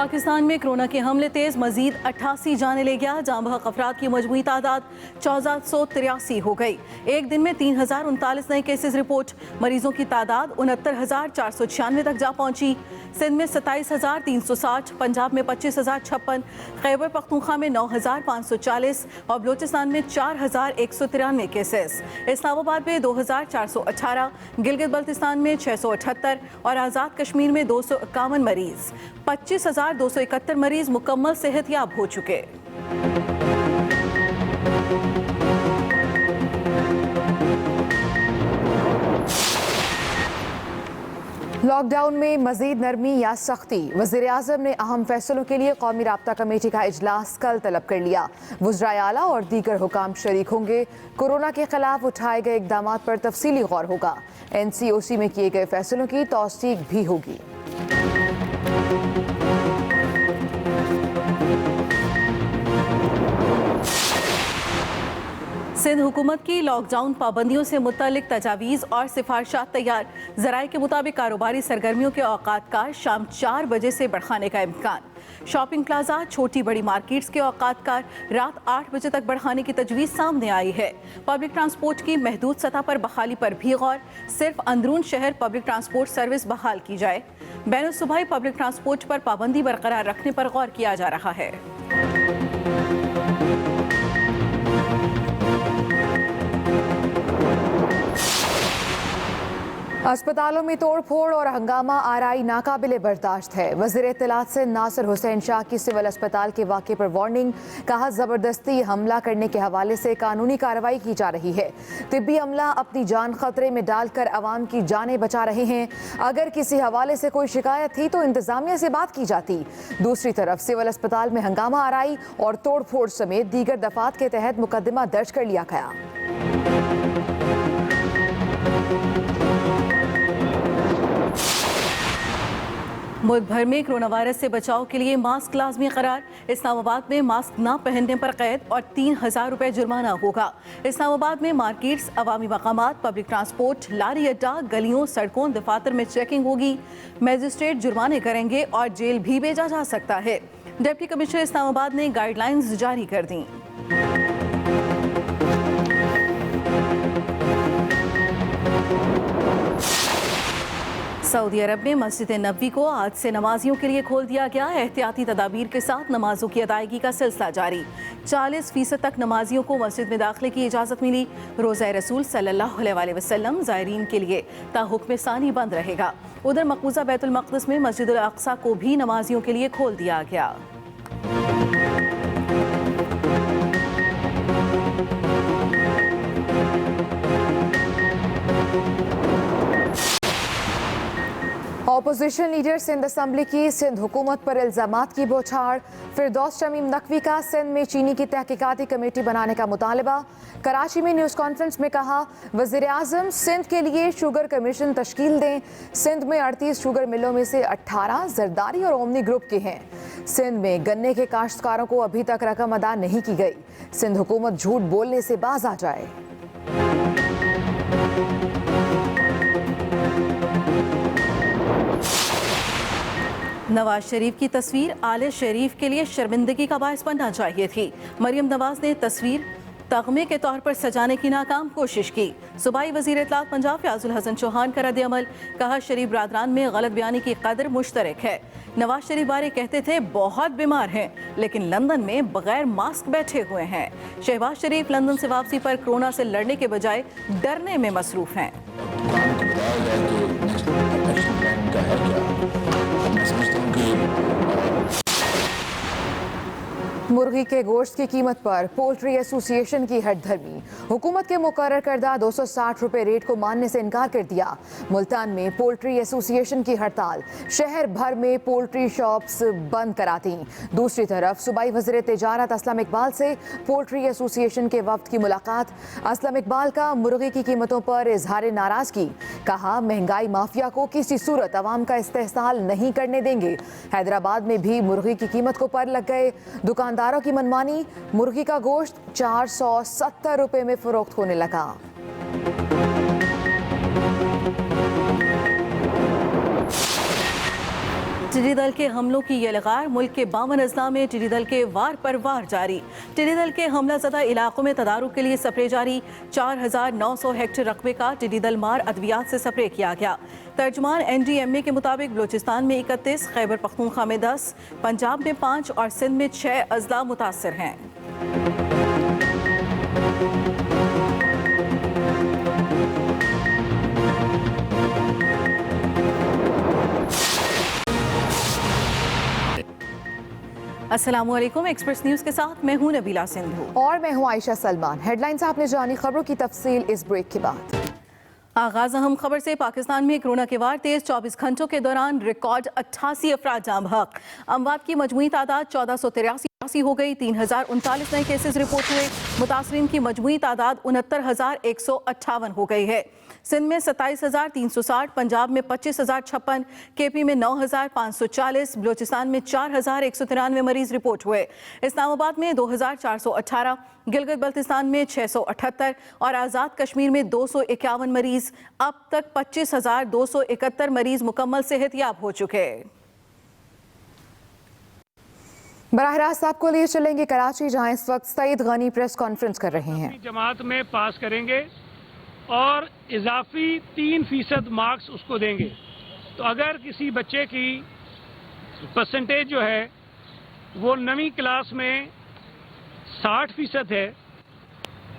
पाकिस्तान में कोरोना के हमले तेज, मजीद 88 जाने ले गया। जाँ बहक अफराद की मजमूई तादाद 1483 हो गई। एक दिन में 3039 नए केसेस रिपोर्ट। मरीजों की तादाद 69,496 तक जा पहुंची। सिंध में 27,360, पंजाब में 25,056, खैबर पख्तूनख्वा में 9,540 और बलोचिस्तान में 4,193 केसेस। इस्लामाबाद में 2,418, गिलगित बल्तिस्तान में 678 और आज़ाद कश्मीर में 251 मरीज। 25,271 मरीज मुकम्मल सेहतयाब हो चुके। लॉकडाउन में मजीद नरमी या सख्ती, वज़ीर आज़म ने अहम फैसलों के लिए कौमी राब्ता कमेटी का इजलास कल तलब कर लिया। वज़राए आला और दीगर हुकाम शरीक होंगे। कोरोना के खिलाफ उठाए गए इक़दाम पर तफसीली गौर होगा। NCOC में किए गए फैसलों की तौसीक भी होगी। सिंध हुकूमत की लॉकडाउन पाबंदियों से मुतल्लिक तजावीज़ और सिफारिशात तैयार। ज़राए के मुताबिक कारोबारी सरगर्मियों के औकात का शाम 4 बजे से बढ़ाने का इम्कान। शॉपिंग प्लाजा, छोटी बड़ी मार्केट्स के औकात का रात 8 बजे तक बढ़ाने की तजवीज़ सामने आई है। पब्लिक ट्रांसपोर्ट की महदूद सतह पर बहाली पर भी गौर। सिर्फ अंदरून शहर पब्लिक ट्रांसपोर्ट सर्विस बहाल की जाए। बैनुल-सूबाई पब्लिक ट्रांसपोर्ट पर पाबंदी बरकरार रखने पर गौर किया जा रहा है। अस्पतालों में तोड़ फोड़ और हंगामा आराई नाकाबिले बर्दाश्त है। वज़ीर इत्तलात से नासिर हुसैन शाह की सिविल अस्पताल के वाक़े पर वार्निंग। कहा, ज़बरदस्ती हमला करने के हवाले से कानूनी कार्रवाई की जा रही है। तिब्बी अमला अपनी जान खतरे में डालकर आवाम की जानें बचा रहे हैं। अगर किसी हवाले से कोई शिकायत थी तो इंतजामिया से बात की जाती। दूसरी तरफ सिविल अस्पताल में हंगामा आराई और तोड़ फोड़ समेत दीगर दफात के तहत मुकदमा दर्ज कर लिया गया। मुल्क भर में कोरोना वायरस से बचाव के लिए मास्क लाजमी करार। इस्लामाबाद में मास्क न पहनने पर कैद और 3,000 रुपये जुर्माना होगा। इस्लामाबाद में मार्केट्स, अवामी मकामात, पब्लिक ट्रांसपोर्ट, लारी अड्डा, गलियों, सड़कों, दफातर में चेकिंग होगी। मजिस्ट्रेट जुर्माने करेंगे और जेल भी भेजा जा सकता है। डिप्टी कमिश्नर इस्लामाबाद ने गाइडलाइंस जारी कर दी। सऊदी अरब में मस्जिद नबवी को आज से नमाजियों के लिए खोल दिया गया। एहतियाती तदाबीर के साथ नमाजों की अदायगी का सिलसिला जारी। 40% तक नमाजियों को मस्जिद में दाखिले की इजाज़त मिली। रोज़ा रसूल सल्लल्लाहु अलैहि वसल्लम ज़ायरीन के लिए ताहुक्म सानी बंद रहेगा। उधर मकबूजा बैतुल मक़दिस में मस्जिद अल अक़सा को भी नमाजियों के लिए खोल दिया गया। अपोजिशन लीडर सिंध असम्बली की सिंध हुकूमत पर इल्जामात की बौछार। फिरदौस शमीम नकवी का सिंध में चीनी की तहकीकाती कमेटी बनाने का मुतालबा। कराची में न्यूज़ कॉन्फ्रेंस में कहा, वज़ीर आज़म सिंध के लिए शुगर कमीशन तश्कील दें। सिंध में 38 शुगर मिलों में से 18 जरदारी और ओमनी ग्रुप के हैं। सिंध में गन्ने के काश्तकारों को अभी तक रकम अदा नहीं की गई। सिंध हुकूमत झूठ बोलने से बाज आ जाए। नवाज शरीफ की तस्वीर आले शरीफ के लिए शर्मिंदगी का बायस बनना चाहिए थी। मरियम नवाज ने तस्वीर तगमे के तौर पर सजाने की नाकाम कोशिश की। सूबाई वज़ीर इत्तलात पंजाब फयाजुल हसन चौहान का रद्द अमल। कहा, शरीफ बरादरान में गलत बयानी की कदर मुश्तरक है। नवाज शरीफ बारे कहते थे बहुत बीमार हैं, लेकिन लंदन में बगैर मास्क बैठे हुए हैं। शहबाज शरीफ लंदन से वापसी पर कोरोना से लड़ने के बजाय डरने में मसरूफ हैं। मुर्गी के गोश्त की कीमत पर पोल्ट्री एसोसिएशन की हटधर्मी। हुकूमत के मुकर्रर करदा 260 रुपये रेट को मानने से इनकार कर दिया। मुल्तान में पोल्ट्री एसोसिएशन की हड़ताल। शहर भर में पोल्ट्री शॉप्स बंद करा दी। दूसरी तरफ सूबाई वज़ीर तिजारत असलम इकबाल से पोल्ट्री एसोसिएशन के वफ्द की मुलाकात। असलम इकबाल का मुर्गी की कीमतों पर इजहार नाराजगी। कहा, महंगाई माफिया को किसी सूरत अवाम का इस्तेहसाल नहीं करने देंगे। हैदराबाद में भी मुर्गी की कीमत को पर लग गए। दुकानदारों की मनमानी। मुर्गी का गोश्त 470 रुपए में फरोख्त होने लगा। टिड्डी दल के हमलों की ये लगार मुल्क के 52 अजला में टिड्डी दल के वार पर वार जारी। टिड्डी दल के हमला ज़दा इलाकों में तदारुक के लिए स्प्रे जारी। 4900 हेक्टेयर रकबे का टिड्डी दल मार अद्वियात से स्प्रे किया गया। तर्जमान NDMA के मुताबिक बलूचिस्तान में 31, खैबर पख्तूनख्वा में 10, पंजाब में 5 और सिंध में 6 अजला मुतासर हैं। अस्सलामुअलैकुम, एक्सप्रेस न्यूज़ के साथ मैं हूं नबीला सिंधु और मैं हूं आयशा सलमान। हेडलाइंस आपने जानी, खबरों की तफसील इस ब्रेक के बाद। आगाज अहम खबर से। पाकिस्तान में कोरोना के वार तेज 24 घंटों के दौरान रिकॉर्ड 88 अफराद जाँ बहक। अमवात की मजमूई तादाद 1483 हो गई। 3039 नए केसेस रिपोर्ट हुए। मुतासरीन की मजमूई तादाद 69,158 हो गई है। सिंध में 27,360, पंजाब में 25,056, KP में 9,540, बलूचिस्तान में 4,193 मरीज रिपोर्ट हुए। इस्लामाबाद में 2,418, गिलगित बल्तिस्तान में 678 और आज़ाद कश्मीर में 251 मरीज। अब तक 25,271 मरीज मुकम्मल सेहतयाब हो चुके। बराह रास्त आपको लिए चलेंगे कराची, जहां इस वक्त सईद गनी प्रेस कॉन्फ्रेंस कर रहे हैं। जमात में पास करेंगे और इजाफी 3% मार्क्स उसको देंगे। तो अगर किसी बच्चे की परसेंटेज जो है वो 9वीं क्लास में 60% है,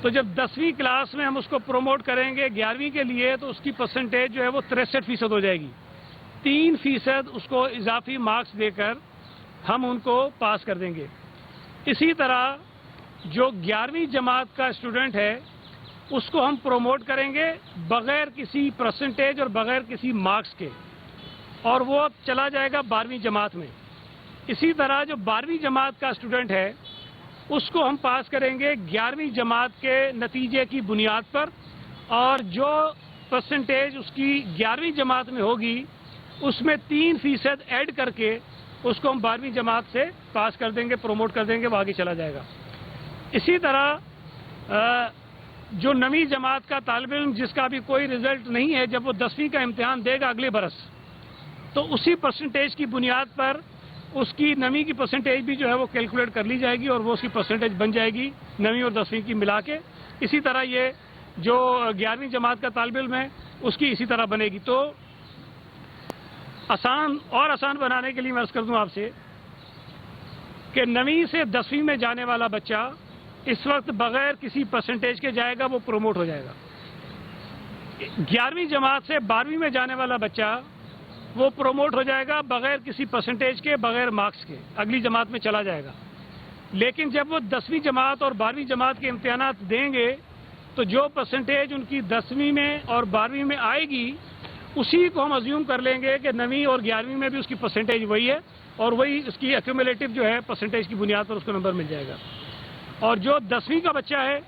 तो जब 10वीं क्लास में हम उसको प्रोमोट करेंगे 11वीं के लिए, तो उसकी परसेंटेज जो है वो 63% हो जाएगी। 3% उसको इजाफी मार्क्स देकर हम उनको पास कर देंगे। इसी तरह जो 11वीं जमात का स्टूडेंट है उसको हम प्रोमोट करेंगे बगैर किसी परसेंटेज और बगैर किसी मार्क्स के, और वो अब चला जाएगा 12वीं जमात में। इसी तरह जो 12वीं जमात का स्टूडेंट है उसको हम पास करेंगे 11वीं जमात के नतीजे की बुनियाद पर, और जो परसेंटेज उसकी 11वीं जमात में होगी उसमें 3% ऐड करके उसको हम 12वीं जमात से पास कर देंगे, प्रोमोट कर देंगे, वो आगे चला जाएगा। इसी तरह जो 9वीं जमात का तालिब इल्म जिसका भी कोई रिजल्ट नहीं है, जब वो 10वीं का इम्तिहान देगा अगले बरस, तो उसी परसेंटेज की बुनियाद पर उसकी 9वीं की परसेंटेज भी जो है वो कैलकुलेट कर ली जाएगी और वो उसकी परसेंटेज बन जाएगी 9वीं और 10वीं की मिला के। इसी तरह ये जो 11वीं जमात का तालिब इल्म है उसकी इसी तरह बनेगी। तो आसान बनाने के लिए मैं अर्ज कर दूं आपसे कि 9वीं से 10वीं में जाने वाला बच्चा इस वक्त बगैर किसी परसेंटेज के जाएगा, वो प्रोमोट हो जाएगा। 11वीं जमात से 12वीं में जाने वाला बच्चा वो प्रोमोट हो जाएगा बगैर किसी परसेंटेज के, बगैर मार्क्स के, अगली जमात में चला जाएगा। लेकिन जब वो 10वीं जमात और 12वीं जमात के इम्तिहानात देंगे तो जो परसेंटेज उनकी 10वीं में और 12वीं में आएगी उसी को हम अज्यूम कर लेंगे कि 9वीं और 11वीं में भी उसकी परसेंटेज वही है, और वही उसकी एक्यूमुलेटिव जो है परसेंटेज की बुनियाद पर उसको नंबर मिल जाएगा। और जो 10वीं का बच्चा है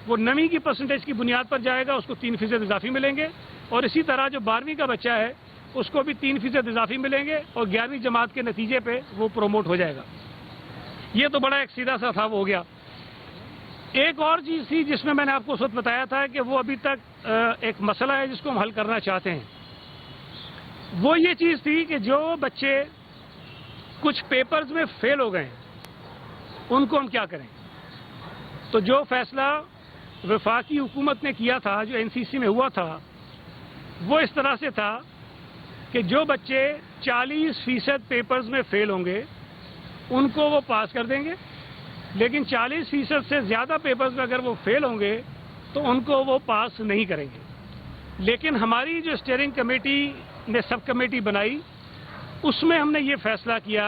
वो 9वीं की परसेंटेज की बुनियाद पर जाएगा, उसको 3% इजाफी मिलेंगे। और इसी तरह जो 12वीं का बच्चा है उसको भी 3% इजाफी मिलेंगे और 11वीं जमात के नतीजे पे वो प्रोमोट हो जाएगा। ये तो बड़ा एक सीधा सा था, वो हो गया। एक और चीज़ थी जिसमें मैंने आपको उस वक्त बताया था कि वो अभी तक एक मसला है जिसको हम हल करना चाहते हैं। वो ये चीज़ थी कि जो बच्चे कुछ पेपर्स में फेल हो गए उनको हम क्या करें। तो जो फैसला वफाकी हुकूमत ने किया था, जो NCC में हुआ था, वो इस तरह से था कि जो बच्चे 40% पेपर्स में फेल होंगे उनको वो पास कर देंगे, लेकिन 40% से ज़्यादा पेपर्स में अगर वो फेल होंगे तो उनको वो पास नहीं करेंगे। लेकिन हमारी जो स्टीयरिंग कमेटी ने सब कमेटी बनाई उसमें हमने ये फैसला किया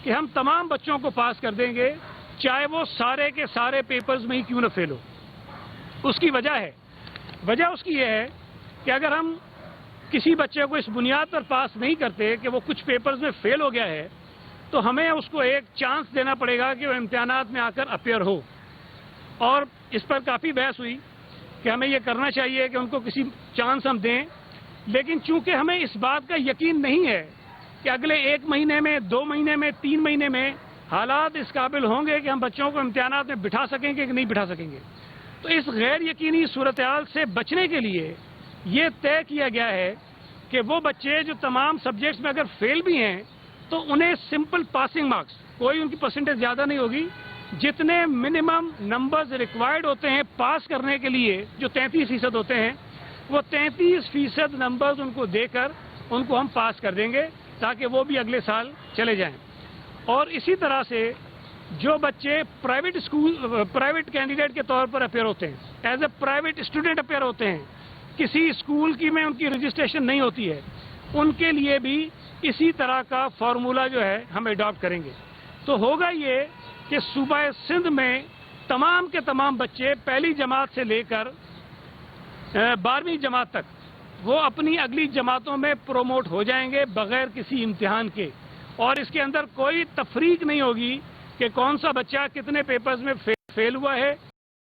कि हम तमाम बच्चों को पास कर देंगे, चाहे वो सारे के सारे पेपर्स में ही क्यों न फेल हो। उसकी वजह उसकी ये है कि अगर हम किसी बच्चे को इस बुनियाद पर पास नहीं करते कि वो कुछ पेपर्स में फेल हो गया है, तो हमें उसको एक चांस देना पड़ेगा कि वो इम्तिहानात में आकर अपीयर हो। और इस पर काफ़ी बहस हुई कि हमें ये करना चाहिए कि उनको किसी चांस हम दें, लेकिन चूंकि हमें इस बात का यकीन नहीं है कि अगले 1 महीने में, 2 महीने में, 3 महीने में हालात इस काबिल होंगे कि हम बच्चों को इम्तिहानात में बिठा सकेंगे कि नहीं बिठा सकेंगे, तो इस गैर यकीनी सूरत हाल से बचने के लिए ये तय किया गया है कि वो बच्चे जो तमाम सब्जेक्ट्स में अगर फेल भी हैं تو انہیں سمپل پاسنگ مارکس، کوئی ان کی پرسنٹیج زیادہ نہیں ہوگی، جتنے منیمم نمبرز ریکوائرڈ ہوتے ہیں پاس کرنے کے لیے، جو 33% ہوتے ہیں، وہ 33% نمبرز ان کو دے کر ان کو ہم پاس کر دیں گے تاکہ وہ بھی اگلے سال چلے جائیں۔ اور اسی طرح سے جو بچے پرائیویٹ کینڈیڈیٹ کے طور پر اپیئر ہوتے ہیں، as a private student appear ہوتے ہیں، کسی اسکول کی میں ان کی رجسٹریشن نہیں ہوتی ہے، ان کے لیے بھی اسی طرح کا فارمولہ جو ہے ہم اڈاپٹ کریں گے۔ تو ہوگا یہ کہ صوبہ سندھ میں تمام کے تمام بچے پہلی جماعت سے لے کر 12ویں جماعت تک وہ اپنی اگلی جماعتوں میں پروموٹ ہو جائیں گے بغیر کسی امتحان کے، اور اس کے اندر کوئی تفریق نہیں ہوگی کہ کون سا بچہ کتنے پیپرز میں فیل ہوا ہے